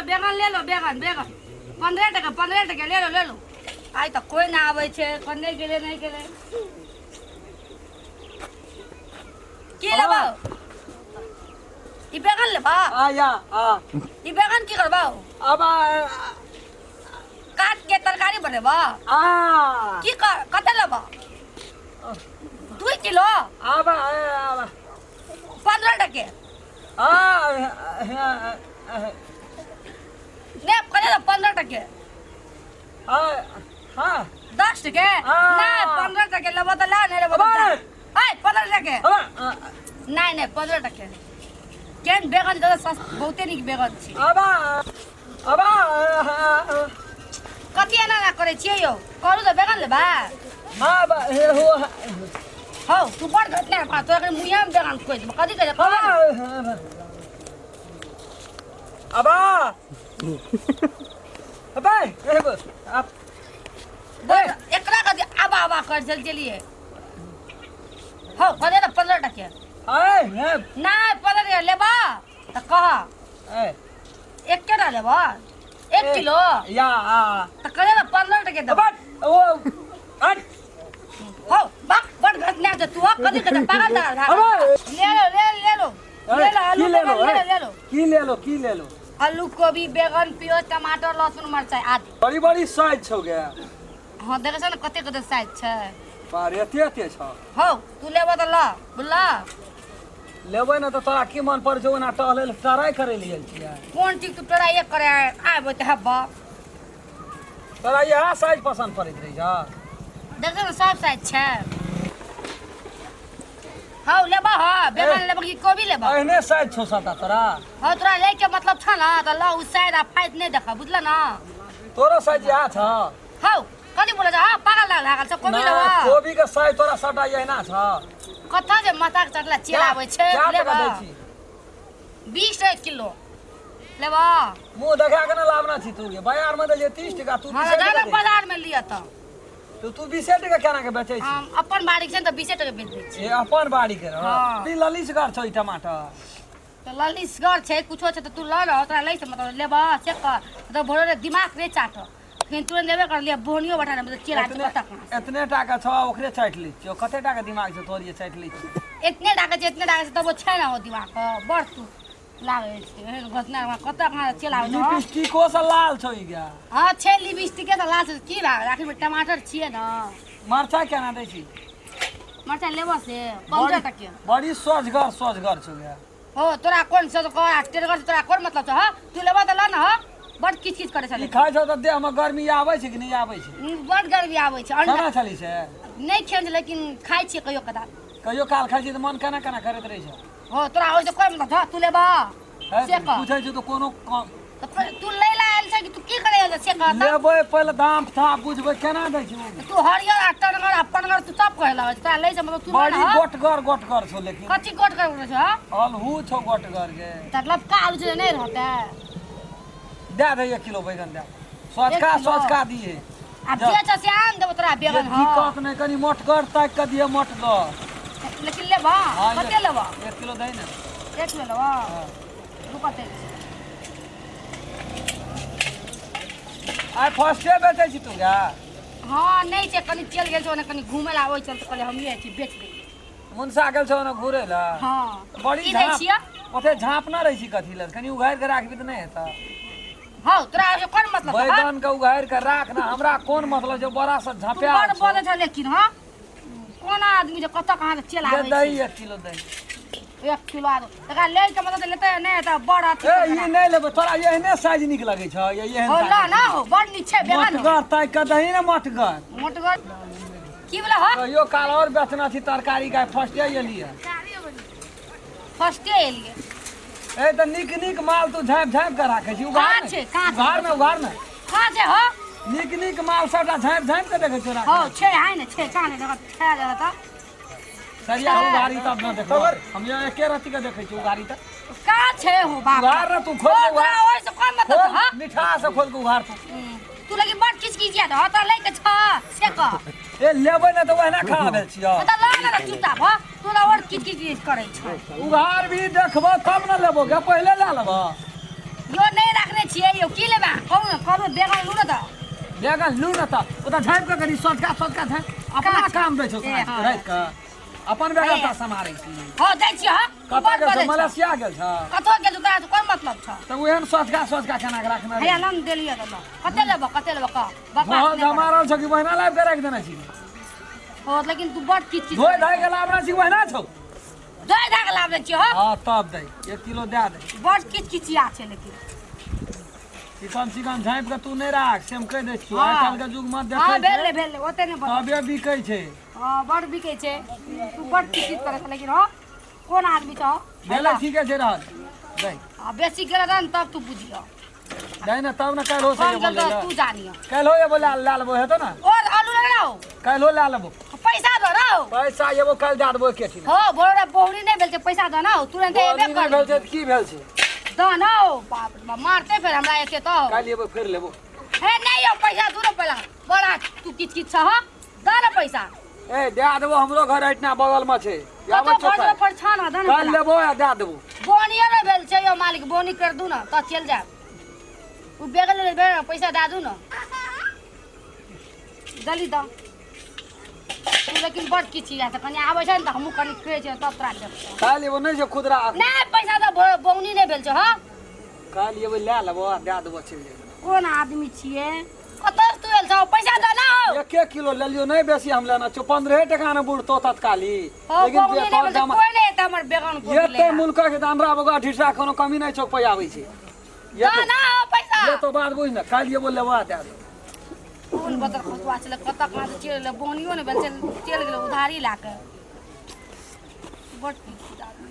बेगन ले लो बेगन बेगन 15 टका ले लो आई तो कोई ना आवे छे कन्ने के लिए नहीं के लिए की लेबो ई बेगन लेबा या ई बेगन की करबा अब काट के तरकारी बनेबा की कते लेबा 2 किलो अब 15 टके ने करे 15 टके हाँ 10 टके ना 15 टके लेबो तो ला नहीं लेबो तो 15 टके नहीं 15 टके केन बेगन ज्यादा सस्ता बहुते निक बेगन छी अब कति एना ना करे छियै यो करू त बेगन लेबा हौ तू बड़ घटना पा तो अगर मुया में बेगन खोज कथि करे अब एकरा कथि आबा कर चलिए हौ करे त 15 टके ना 15 लेबा त कह एक केटा लेबा 1 किलो या त करे त 15 टके देबा हो बक बड़ घटना त तू कथि करे पागल दा ले लो की ले लो आलू गोभी बैगन प्याज टमाटर लहसुन मिर्चाई आदि बड़ी साइज छौ गे हां देखे छ न कते साइज छै बार एते छ हौ तू लेबो त ल बुल्ला लेबै न त तोरा की मन पर छौ ना टहले ट्राई करे लिए छियै कोन चीज तू ट्राई करे आबो त हब्बा तोरा यह साइज पसंद पड़ैत रही छ देखे न सब साइज छै हौ लेबा ह बैगन लेबा की कोबी लेबा एहने साइज छौ सता तोरा हौ तोरा ले के मतलब छ न त ल उ साइज आ फाइट नहीं देखा बुझला न तोरा साइज यह छ हौ कथि बोले छ पागल लागल छ कोबी लेबा कोबी के साइज तोरा सटा यहिना छ कथा जे माथा के चटला चेलाबै छै लेबा 20 टका किलो लेबा मुंह देखा के न लावना छी तू बाजार में दे 30 टका तू 20 टका बाजार में लिया त तू 20 टका केना के बेचै छी हम अपन बाड़ी छै त 20 टका बेच दै छी ए अपन बाड़ी के ती ललिसगर छ ई टमाटर त ललिसगर छै कुछो छै त तू ल र तोरा लै से मतलब लेबा चेक कर त भोरे दिमाग रे चाट फिर तुरंत लेबे कर लिया बोनियो बैठा मतलब चेला तक इतने टाका छ ओकरे चाट ली छ कते टाका दिमाग से तोरिए चाट ली छ इतने टाका छै तब वो छै ना हो दिमाग क बड़ तू लागे छै घटना कत कहां चेला हो लिपस्टिको से लाल छ ई गा हां छै लिपस्टिक के लाल छै की लागे आखिर में टमाटर छिए ना मरचा केना दै छी मरचा लेबो से 15 टके बड़ी सोजगर छ गा हो तोरा कोन से टेरगर तोरा कोन मतलब छ ह तू लेबा त ल न ह बड़ किछ करे छले खाइ छ त देह में गर्मी आबै छै कि नहीं आबै छै बड़ गर्मी आबै छै खाना छली से नहीं खेन लेकिन खाइ छी कहियो कदा कहियो काल खाइ छी त मन केना करैत रहै छ हो तोरा होय त कोन मतलब छ तू लेबा से क पूछै छी त कोनो तू लैला आइल छ कि तू की करे से क लेबै पहिले दाम था बुझबै केना दै छी तू हरियर आ टनगर आ पनगर तू सब कहला तोरा लै से मतलब तू बड़ी गोटगर छौ लेकिन कथि गोटगर छ अलहू छौ गोटगर के मतलब का आलू जे नहीं रहता दे 1 किलो बैगन दे सोचका दिए अब जे छ से आन देबो तोरा बैगन हां दिक्कत नहीं कनी मोटगर ताक के दिए मोटगर लेकिन लेबा कते लेबा 1 किलो दे ना 1 किलो लेबा रुपते आइ फर्स्टे बेचै छी तू गा हां नहीं छै कनी चल गेल छौ ने कनी घुमै ला आबै चल त कहले हम ये छी बेच दे मुनसा गेल छौ ने घुरे ला हां बड़ी झाप ओते झाप ना रही छी कथि ल कनी उघार के राखबी त नहीं हेता हां तोरा कोन मतलब बैगन के उघार के राख ना हमरा कोन मतलब जो बड़ा सा झापया तू बड़ बोले छ लेकिन हां कोन आदमी जे कत कहां से चल आबै दे 1 किलो दे 1 किलो आ तका ले के मतलब लेते नहीं त बड़ अथी ए ई नहीं लेबे तोरा एहने साइज निक लगे छ ये एहन हो ला ना हो बड़ नीक छै बेगन मोटगर ताक के दही ना मोटगर की बोला हो कहियो काल और बेचना छी तरकारी का फर्स्टे एलिए फर्स्टे एलिए ए त निक माल तू झाप के राखे छी उघार में कहां छै हो निक माल सबटा झाप के देखे छोरा हो छै हाय ने छै काने देखा छा जरा त सरिया उघारी तब न देखो हम ये एके रति के देखे छी उघारी त का छै हो बाप उघार न तू खोल उघार ओइ से कोन मतलब ह मिठा से खोल के उघार तू लगी बड़ किछ कीजिया त त ले के छ से क ए लेबै न त ओहना खा भेल छियो त ला ना चुपचाप ह तोरा और किछ करे छ उघार भी देखबो तब न लेबो गे पहिले ला लेबो यो नहीं रखने छियै यौ की लेबा कहू न करू बेगन लू न त बेगन लू न त ओता झाइप के करी सोचका झाइप अपना काम दै छौ रात के अपन बेगन त समारै छी हो दै छी ह कतऽ गेल छ मलेशिया गेल छ कतऽ गेल तोरा कोन मतलब छ त ओहन सोचका केना के राखना हैया लम देलियै त कते लेब क बहुत जमारल छ कि बहिना लाइब के राख देना छी हो लेकिन तू बड़ किच धोइ धाइ के लाबना छी बहिना छौ धोइ धाइ के लाबले छी हो हां तब दे 1 किलो दे दे बड़ किचिया छै लेकिन चिकन झाइप के तू नहीं राख से हम कह दे छी आजकल के युग में देखै हां भेल ओते ने बता तबे बिकै छै हां बड़ बिकै छै तू बड़ किच करे लेकिन हो कोन आदमी छ भेलै ठीक है रहल दे आ बेसी गेल रहन तब तू बुझियो नहीं ना तब ना कल हो से बोले तू जानियो कल हो ये बोले ला लेबो हेतो ना और आलू ले लाओ कल हो ला लेबो पैसा दो रहो पैसा येबो कल दे देबो के ठीक हो बोरे बोहरी नहीं भेल छै पैसा दो ना तुरंत एबे कर भेल छै की भेल छै दो ना बाप रे मारते फिर हमरा एते तो कल येबो फिर लेबो हे नहीं यो पैसा दूर पहला बड़ा तू किच किच छ हो दो ना पैसा ए दे देबो हमरो घर इतना बगल में छै आबै छ घर पर छ ना दो ना कल लेबो या दे देबो बोनिया रे भेल छै यो मालिक बोनी कर दू ना त चल जा उ बेगल ले पैसा दे दू ना जल्दी दो तू लेकिन बड़ किची है त कनी आबै छै न त हमहु कनी कहै छै तब तोरा देब कल येबो नहीं जे खुदरा नहीं पैसा तो बोनी नहीं भेल छै ह कल येबो ले लेबो दे देबो चल जा कोन आदमी छिए कतौ तू एल छ पैसा दे ना हो 1 किलो ले लियो नहीं बेसी हम लेना छो 15 टका न बुढ़तो तत्काली लेकिन कोई नहीं त हमर बेगन को ये ते मुल्क के दानरा बगा ढिसा कोनो कमी नहीं चौक पे आबै छै ये तो ना हो पैसा ये तो बात बुझ ना कल येबो लेबा दे दे कोन बदर खसवा छले कतक ना चल बोनियो ने भेल चल गेल उधारी लाके बड़ किच आदमी